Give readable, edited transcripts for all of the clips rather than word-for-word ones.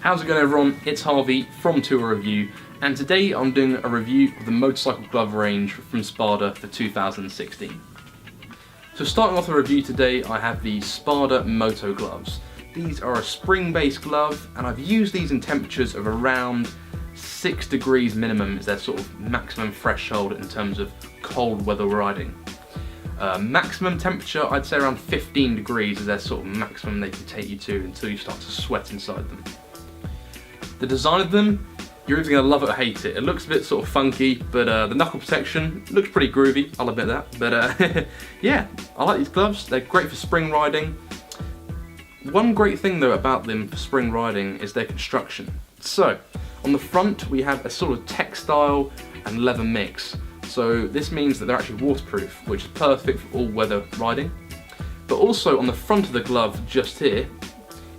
How's it going everyone? It's Harvey from Tour Review, and today I'm doing a review of the motorcycle glove range from SPADA for 2016. So starting off the review today, I have the SPADA Moto gloves. These are a spring-based glove, and I've used these in temperatures of around 6 degrees minimum is their sort of maximum threshold in terms of cold weather riding. Maximum temperature, I'd say around 15 degrees is their sort of maximum they can take you to until you start to sweat inside them. The design of them, you're either going to love it or hate it. It looks a bit sort of funky, but the knuckle protection looks pretty groovy, I'll admit that. But yeah, I like these gloves. They're great for spring riding. One great thing though about them for spring riding is their construction. So, on the front we have a sort of textile and leather mix. So this means that they're actually waterproof, which is perfect for all weather riding. But also on the front of the glove just here,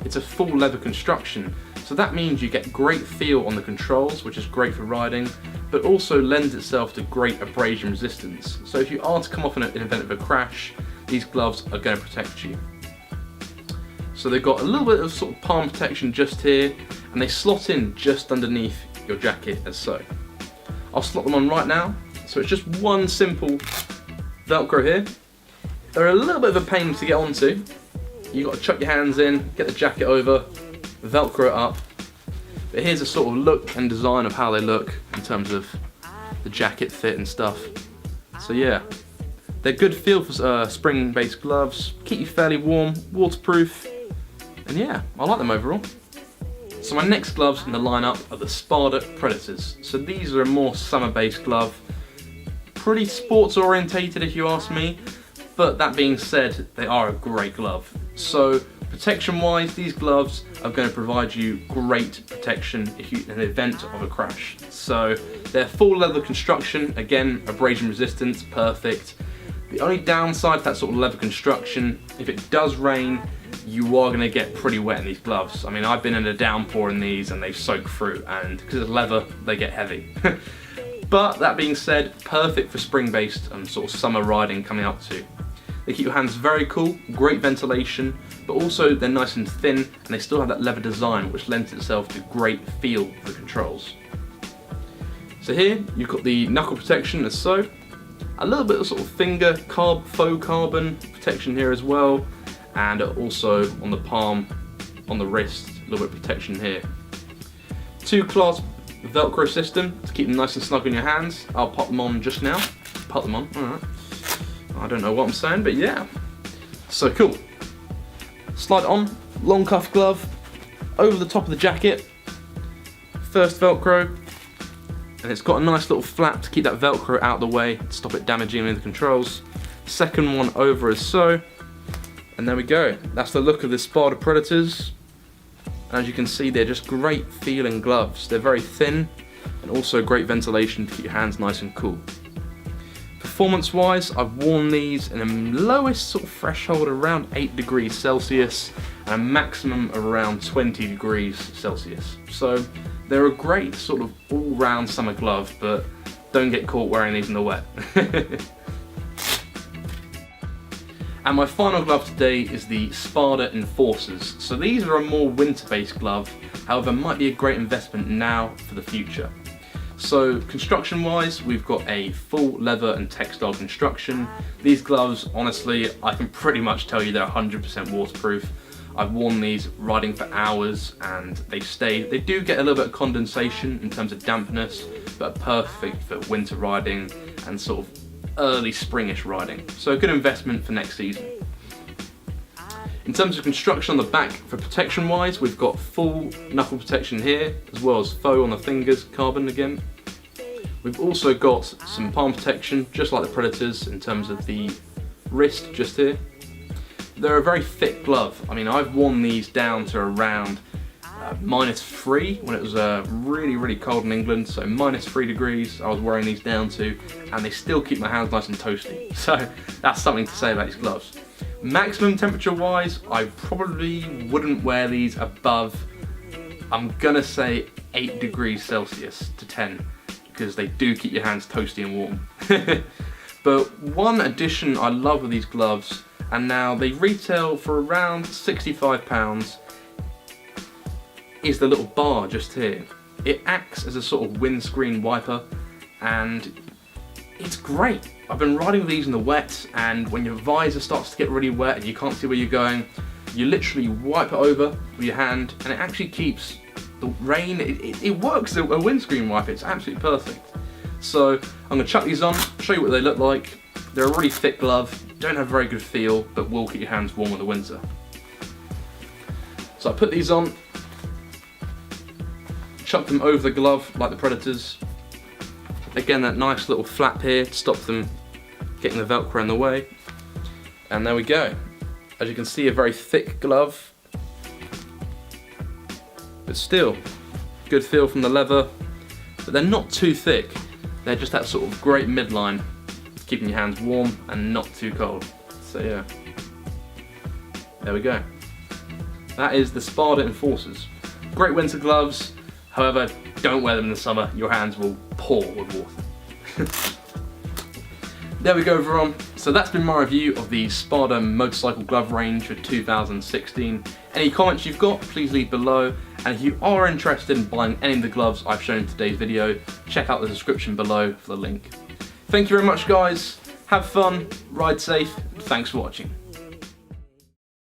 it's a full leather construction. So that means you get great feel on the controls, which is great for riding, but also lends itself to great abrasion resistance. So if you are to come off in an event of a crash, these gloves are going to protect you. So they've got a little bit of sort of palm protection just here, and they slot in just underneath your jacket as so. I'll slot them on right now. So it's just one simple Velcro here. They're a little bit of a pain to get onto. You've got to chuck your hands in, get the jacket over, Velcro it up. But here's a sort of look and design of how they look in terms of the jacket fit and stuff. So yeah, they're good feel for spring-based gloves, keep you fairly warm, waterproof, and yeah, I like them overall. So my next gloves in the lineup are the SPADA Predators. So these are a more summer-based glove, pretty sports orientated if you ask me, but that being said, they are a great glove. So protection wise, these gloves are going to provide you great protection if you in the event of a crash. So they're full leather construction, again abrasion resistance, perfect. The only downside to that sort of leather construction, if it does rain, you are going to get pretty wet in these gloves. I mean, I've been in a downpour in these and they've soaked through, and because it's leather, they get heavy. But that being said, perfect for spring-based sort of summer riding coming up to. They keep your hands very cool, great ventilation, but also they're nice and thin, and they still have that leather design which lends itself to great feel for the controls. So here, you've got the knuckle protection as so, a little bit of sort of finger faux carbon protection here as well, and also on the palm, on the wrist, a little bit of protection here. Two clasp Velcro system to keep them nice and snug in your hands. I'll pop them on just now. Pop them on, alright. I don't know what I'm saying, but yeah. So cool. Slide on, long cuff glove, over the top of the jacket. First Velcro, and it's got a nice little flap to keep that Velcro out of the way, to stop it damaging any of the controls. Second one over as so, and there we go. That's the look of the SPADA Predators. As you can see, they're just great feeling gloves. They're very thin and also great ventilation to keep your hands nice and cool. Performance wise, I've worn these in a lowest sort of threshold around 8 degrees Celsius and a maximum of around 20 degrees Celsius. So they're a great sort of all-round summer glove, but don't get caught wearing these in the wet. And my final glove today is the SPADA Enforcers. So these are a more winter-based glove, however might be a great investment now for the future. So construction-wise, we've got a full leather and textile construction. These gloves, honestly, I can pretty much tell you they're 100% waterproof. I've worn these riding for hours and they do get a little bit of condensation in terms of dampness, but are perfect for winter riding and sort of early springish riding, so a good investment for next season. In terms of construction on the back, for protection wise, we've got full knuckle protection here, as well as faux on the fingers, carbon again. We've also got some palm protection, just like the Predators, in terms of the wrist just here. They're a very thick glove. I mean, I've worn these down to around -3 when it was really cold in England, so -3 degrees I was wearing these down to, and they still keep my hands nice and toasty. So that's something to say about these gloves. Maximum temperature wise, I probably wouldn't wear these above, I'm gonna say 8 degrees Celsius to 10, because they do keep your hands toasty and warm. But one addition I love with these gloves, and now they retail for around £65. is the little bar just here. It acts as a sort of windscreen wiper, and it's great. I've been riding these in the wet, and when your visor starts to get really wet and you can't see where you're going, you literally wipe it over with your hand, and it actually keeps the rain, it works as a windscreen wiper. It's absolutely perfect. So I'm going to chuck these on, show you what they look like. They're a really thick glove, don't have a very good feel, but will keep your hands warm in the winter. So I put these on, chuck them over the glove like the Predators. Again, that nice little flap here to stop them getting the Velcro in the way. And there we go. As you can see, a very thick glove, but still good feel from the leather. But they're not too thick. They're just that sort of great midline, keeping your hands warm and not too cold. So yeah, there we go. That is the SPADA Enforcers. Great winter gloves. However, don't wear them in the summer. Your hands will pour with water. There we go, everyone. So that's been my review of the SPADA motorcycle glove range for 2016. Any comments you've got, please leave below. And if you are interested in buying any of the gloves I've shown in today's video, check out the description below for the link. Thank you very much, guys. Have fun, ride safe, and thanks for watching.